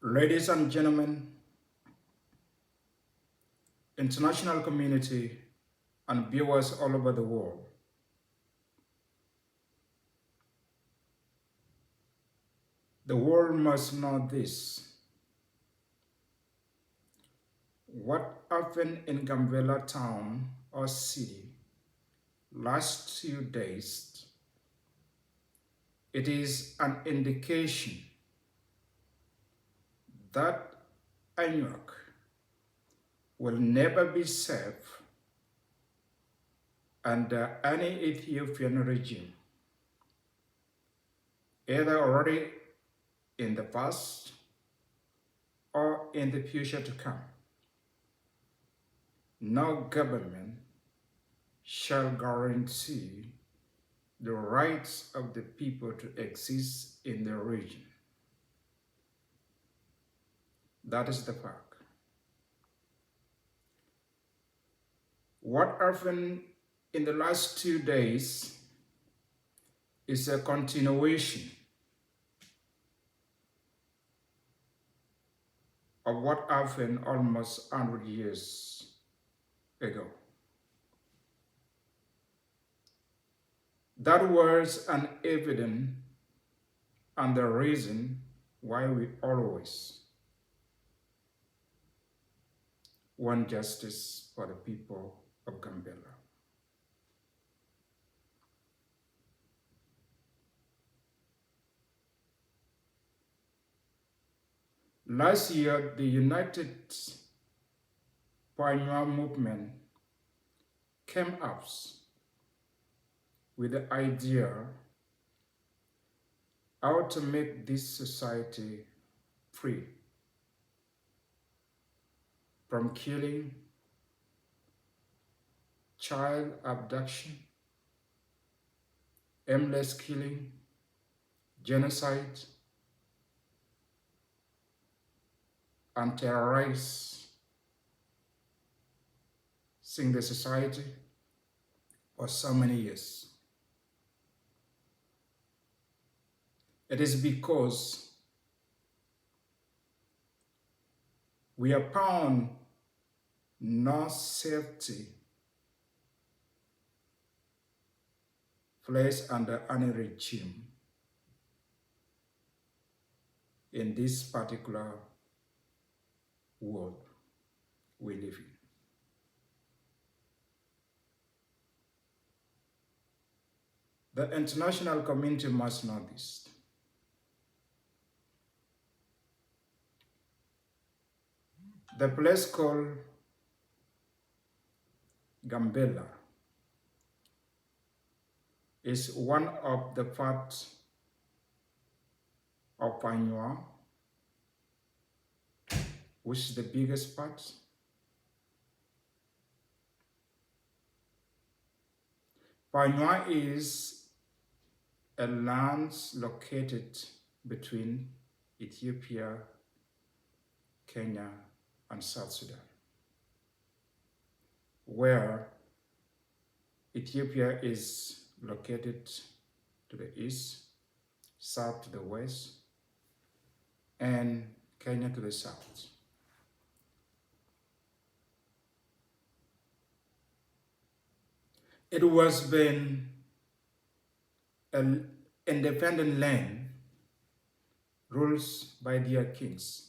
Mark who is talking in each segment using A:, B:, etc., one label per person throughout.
A: Ladies and gentlemen, international community, and viewers all over the world, the world must know this. What happened in Gambela town or city last few days, it is an indication that Anuak will never be safe under any Ethiopian regime, either already in the past or in the future to come. No government shall guarantee the rights of the people to exist in the region. That is the fact. What happened in the last 2 days is a continuation of what happened almost 100 years ago. That was an evidence and the reason why we always want justice for the people of Gambela. Last year, the United Pioneer Movement came up with the idea how to make this society free from killing, child abduction, aimless killing, genocide, and terrorizing the society for so many years. It is because we have found no safety place under any regime in this particular world we live in. The international community must know this. The place called Gambela is one of the parts of Panua, which is the biggest part. Panua is a land located between Ethiopia, Kenya, and South Sudan, where Ethiopia is located to the east, south to the west, and Kenya to the south. It was been an independent land ruled by their kings.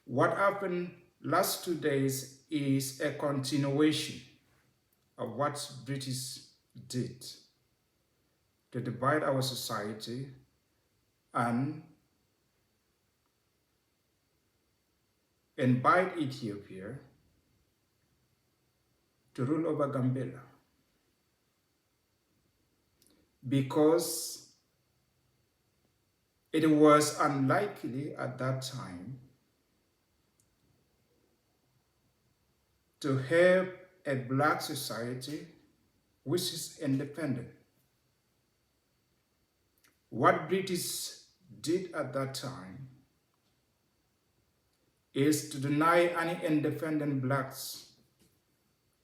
A: What happened last 2 days is a continuation of what British did to divide our society and invite Ethiopia to rule over Gambela, because it was unlikely at that time to have a black society which is independent. What British did at that time is to deny any independent blacks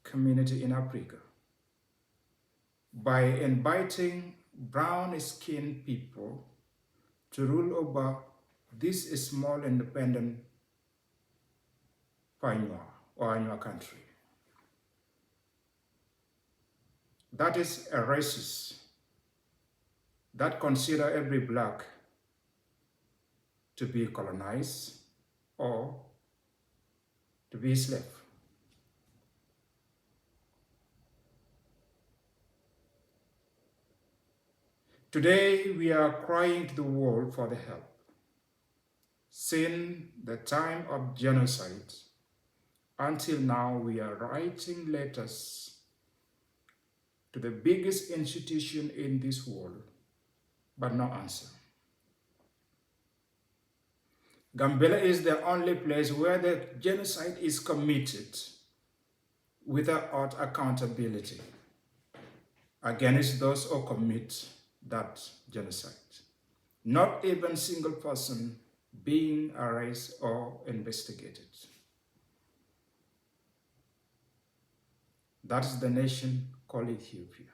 A: community in Africa by inviting brown-skinned people to rule over this small independent Panua or Anua country. That is a racist that consider every black to be colonized or to be slave. Today we are crying to the world for the help. Since the time of genocide until now, we are writing letters to the biggest institution in this world, but no answer. Gambela is the only place where the genocide is committed without accountability against those who commit that genocide. Not even a single person being arrested or investigated. That is the nation called Ethiopia.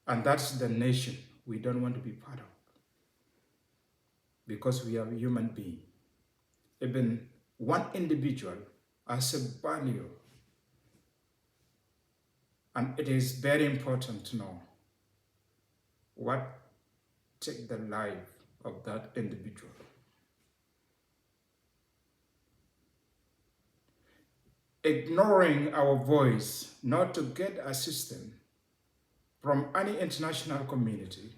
A: And that's the nation we don't want to be part of, because we are human beings. Even one individual has a value, and it is very important to know what takes the life of that individual. Ignoring our voice not to get assistance from any international community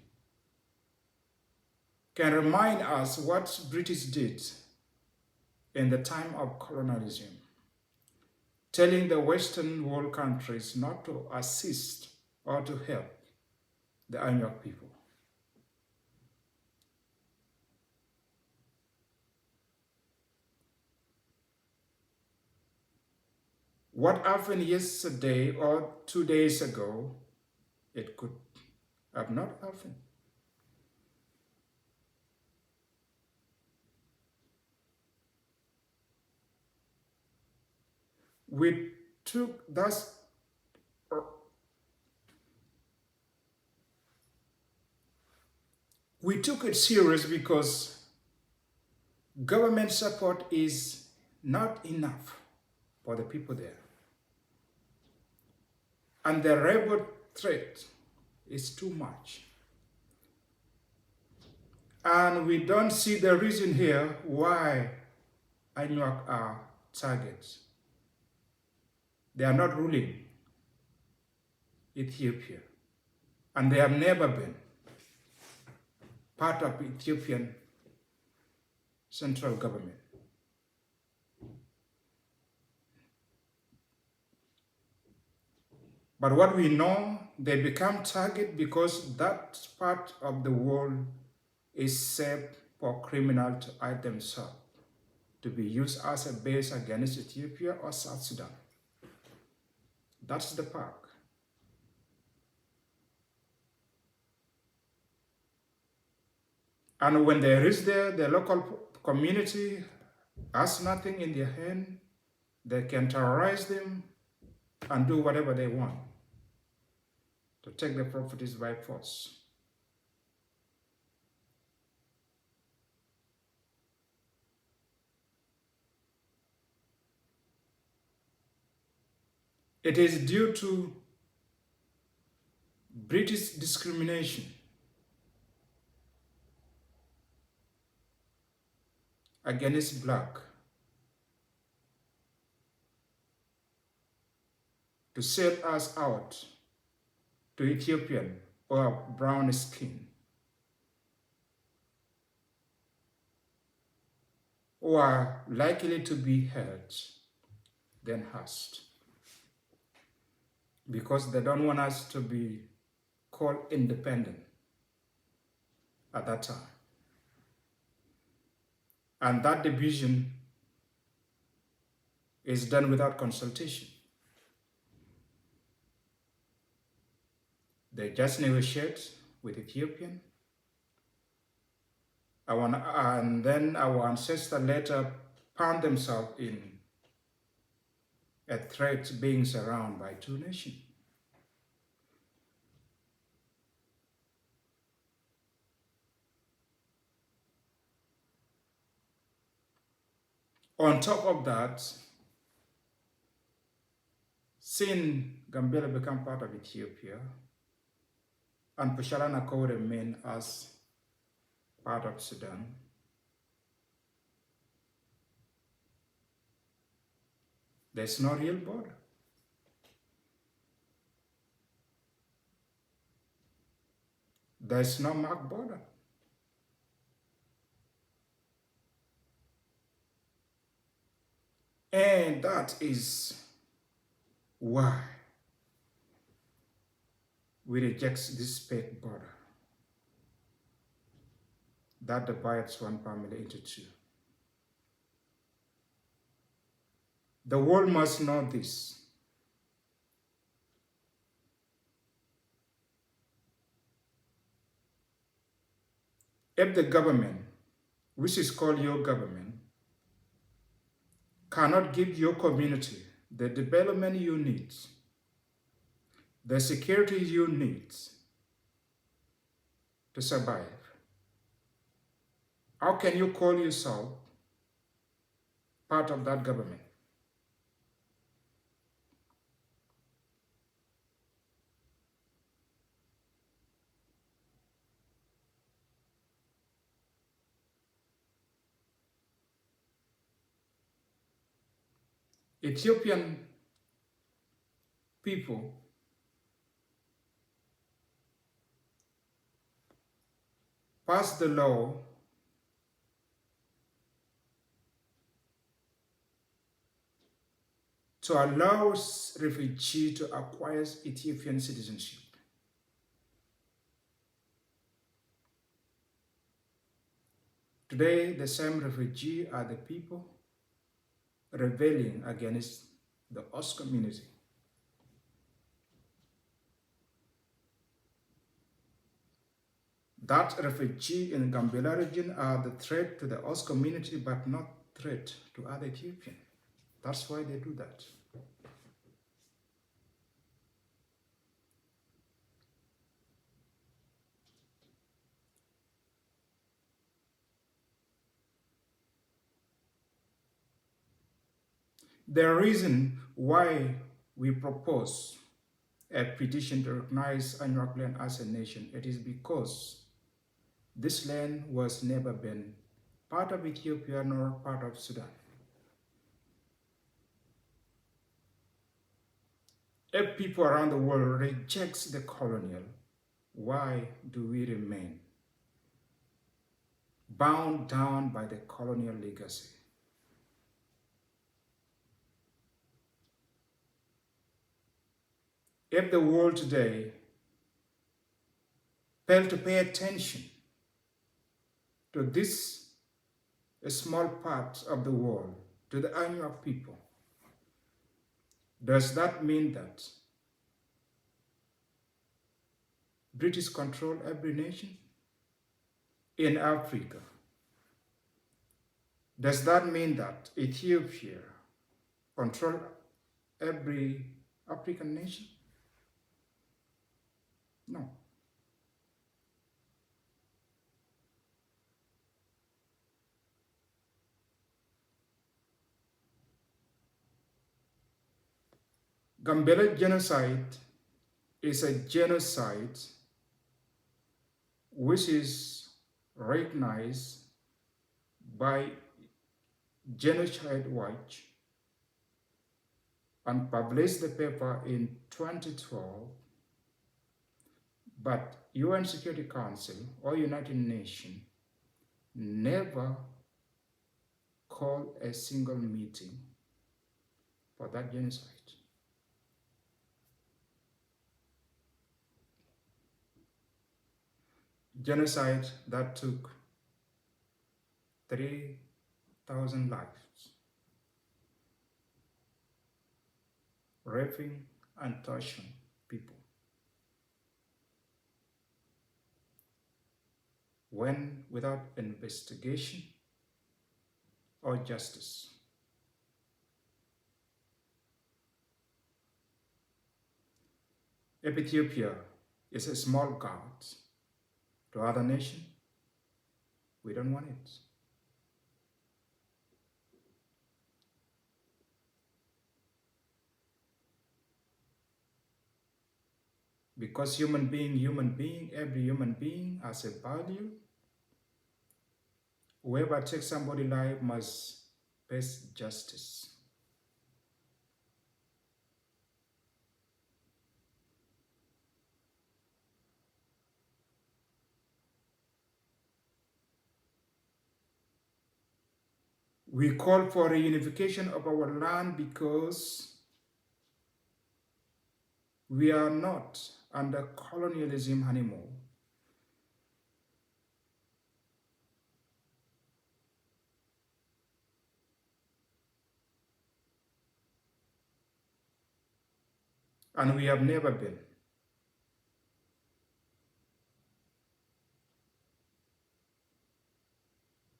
A: can remind us what British did in the time of colonialism, telling the Western world countries not to assist or to help the Anuak people. What happened yesterday or 2 days ago, it could have not happened. We took it serious because government support is not enough for the people there. And the rebel threat is too much. And we don't see the reason here why Anuak are targets. They are not ruling Ethiopia, and they have never been part of Ethiopian central government. But what we know, they become target because that part of the world is safe for criminals to hide themselves, to be used as a base against Ethiopia or South Sudan. That's the park. And when they reach there, the local community has nothing in their hand. They can terrorize them and do whatever they want to take the properties by force. It is due to British discrimination against black to sell us out to Ethiopian or brown skin, who are likely to be hurt than us, because they don't want us to be called independent at that time. And that division is done without consultation. They just negotiate with Ethiopian, and then our ancestors later found themselves in a threat being surrounded by two nations. On top of that, since Gambia became part of Ethiopia and Pushalanako remained as part of Sudan, there's no real border. There's no marked border. And that is why we reject this fake border that divides one family into two. The world must know this. If the government, which is called your government, cannot give your community the development you need, the security you need to survive, how can you call yourself part of that government? Ethiopian people passed the law to allow refugees to acquire Ethiopian citizenship. Today, the same refugees are the people rebelling against the host community. That refugees in the Gambela region are the threat to the host community, but not threat to other Ethiopians. That's why they do that. The reason why we propose a petition to recognize Anuak land as a nation, it is because this land was never been part of Ethiopia nor part of Sudan. If people around the world reject the colonial, why do we remain bound down by the colonial legacy? If the world today failed to pay attention to this small part of the world, to the Anuak people, does that mean that British control every nation in Africa? Does that mean that Ethiopia control every African nation? No. Gambela genocide is a genocide which is recognized by Genocide Watch and published the paper in 2012, but UN Security Council or United Nations never called a single meeting for that genocide. Genocide that took 3,000 lives, raping and torturing people. When without investigation or justice. If Ethiopia is a small god to other nations, we don't want it. Because human being, every human being has a value. Whoever takes somebody's life must face justice. We call for a unification of our land because we are not under colonialism anymore. And we have never been.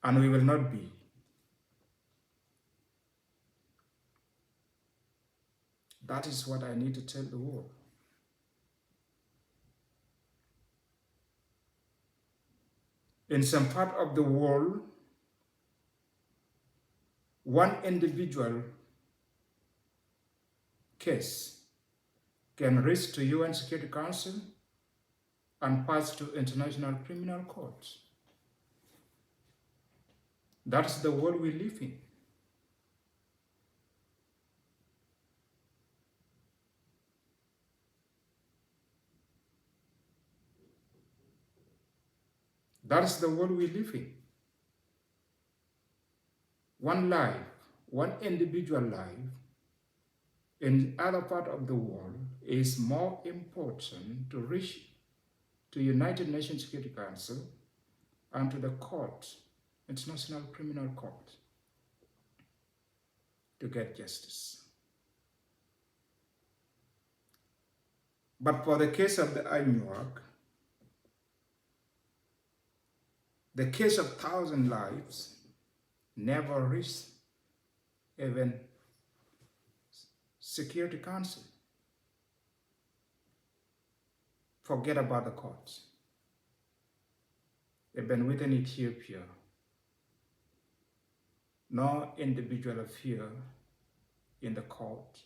A: And we will not be. That is what I need to tell the world. In some part of the world, one individual case can reach to UN Security Council and pass to International Criminal Court. That's the world we live in. That's the world we live in. One life, one individual life in other part of the world is more important to reach to United Nations Security Council and to the court, International Criminal Court, to get justice. But for the case of the Anuak, the case of 1,000 lives never reached even Security Council. Forget about the courts. Even within Ethiopia, no individual appear in the court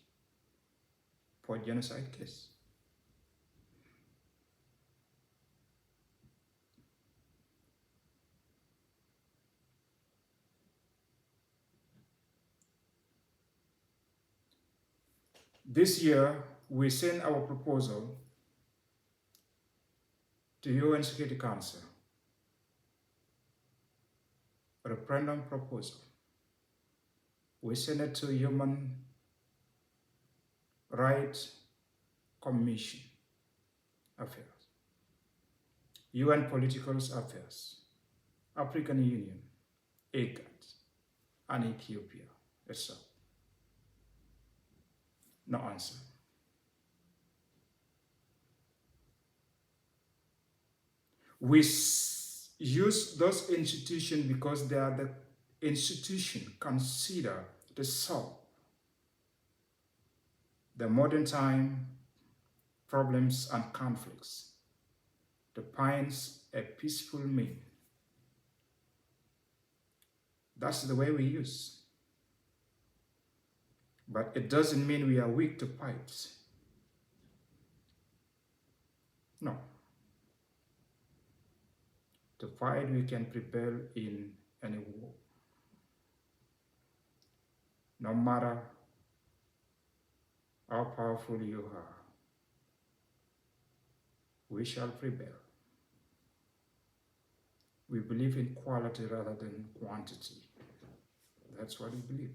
A: for genocide case. This year, we sent our proposal to UN Security Council, a referendum proposal. We sent it to Human Rights Commission Affairs, UN Political Affairs, African Union, IGAD, and Ethiopia itself. No answer. We use those institutions because they are the institution considered to solve the modern time problems and conflicts, to find a peaceful mean. That's the way we use. But it doesn't mean we are weak to fight. No. To fight, we can prevail in any war. No matter how powerful you are, we shall prevail. We believe in quality rather than quantity. That's what we believe.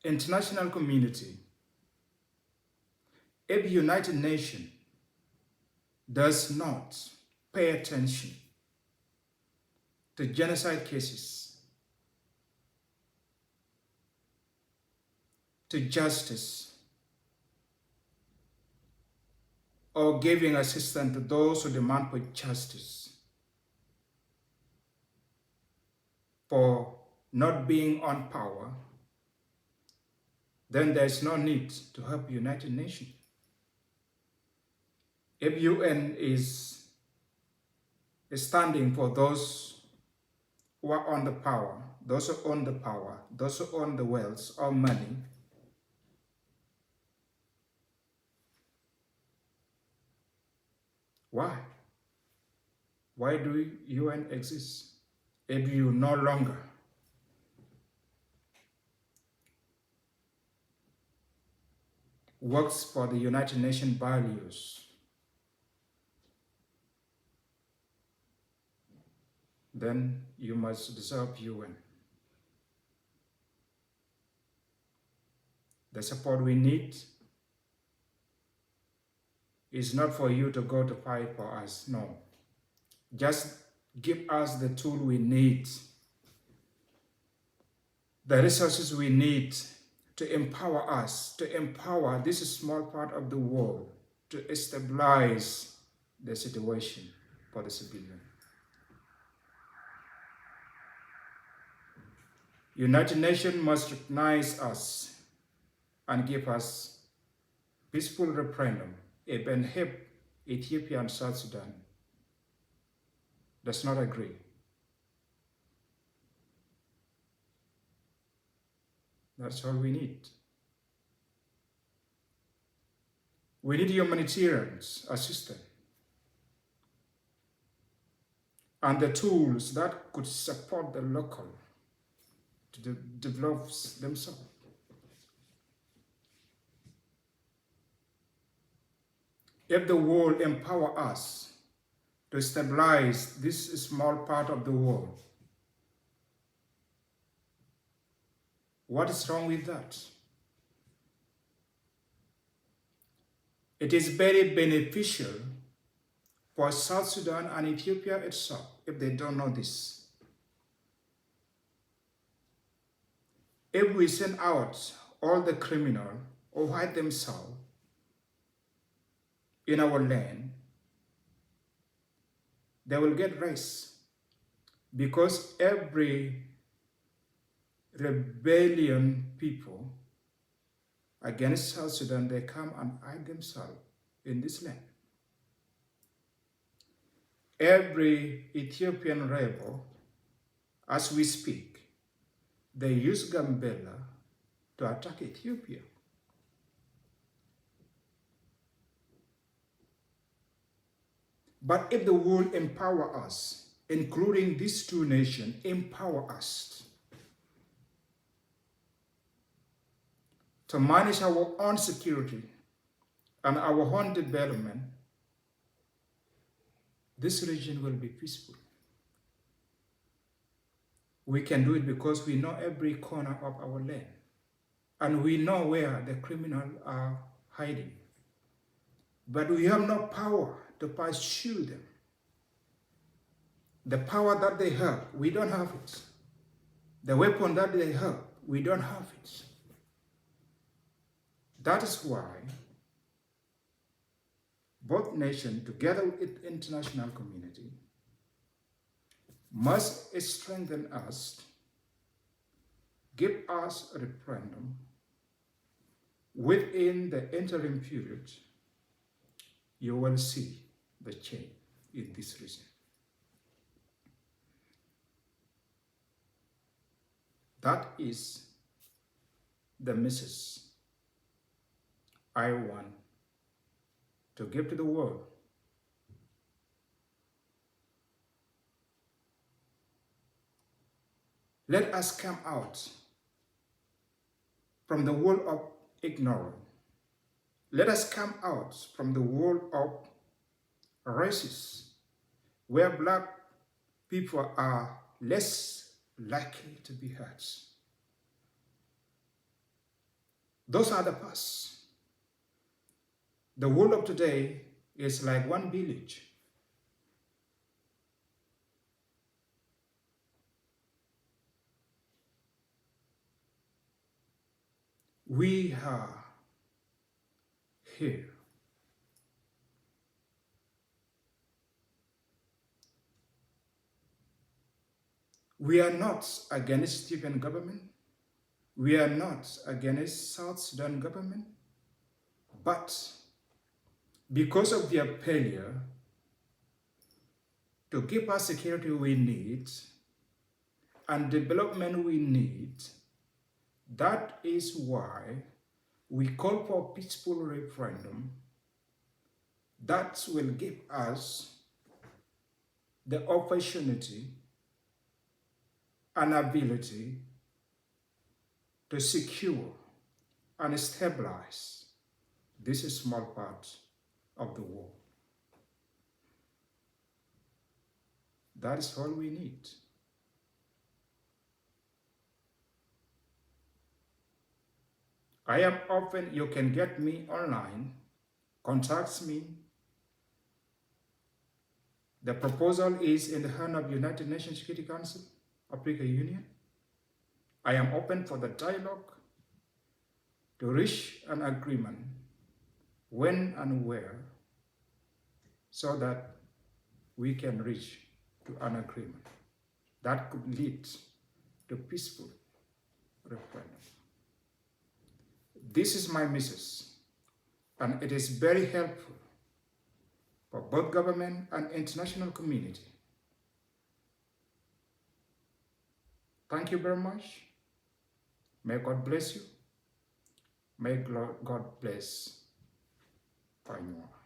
A: International community, if the United Nations does not pay attention to genocide cases, to justice, or giving assistance to those who demand for justice, for not being on power, then there's no need to help United Nations. If UN is standing for those who are on the power, those who own the power, those who own the wealth or money, why? Why do UN exist if you no longer works for the United Nations values? Then you must dissolve UN. The support we need is not for you to go to fight for us, no. Just give us the tool we need, the resources we need to empower us, to empower this small part of the world to stabilize the situation for the civilian. United Nations must recognize us and give us peaceful referendum even if Ethiopia and South Sudan does not agree. That's all we need. We need humanitarian assistance and the tools that could support the local to develop themselves. If the world empower us to stabilize this small part of the world, what is wrong with that? It is very beneficial for South Sudan and Ethiopia itself if they don't know this. If we send out all the criminals or hide themselves in our land, they will get rest, because every rebellion people against South Sudan, they come and hide themselves in this land. Every Ethiopian rebel, as we speak, they use Gambela to attack Ethiopia. But if the world empower us, including these two nations, empower us to manage our own security and our own development, this region will be peaceful. We can do it because we know every corner of our land, and we know where the criminals are hiding. But we have no power to pursue them. The power that they have, we don't have it. The weapon that they have, we don't have it. That is why both nations, together with the international community, must strengthen us, give us a referendum within the interim period. You will see the change in this region. That is the message I want to give to the world. Let us come out from the world of ignorance. Let us come out from the world of racism, where black people are less likely to be hurt. Those are the past. The world of today is like one village. We are here. We are not against Ethiopian government. We are not against South Sudan government. But because of their failure to give us security we need, and development we need. That is why we call for a peaceful referendum that will give us the opportunity and ability to secure and stabilize this small part of the world. That is all we need. I am open. You can get me online, contact me. The proposal is in the hand of United Nations Security Council, African Union. I am open for the dialogue to reach an agreement when and where so that we can reach to an agreement that could lead to peaceful referendum. This is my message, and it is very helpful for both government and international community. Thank you very much. May God bless you. May God bless Panua.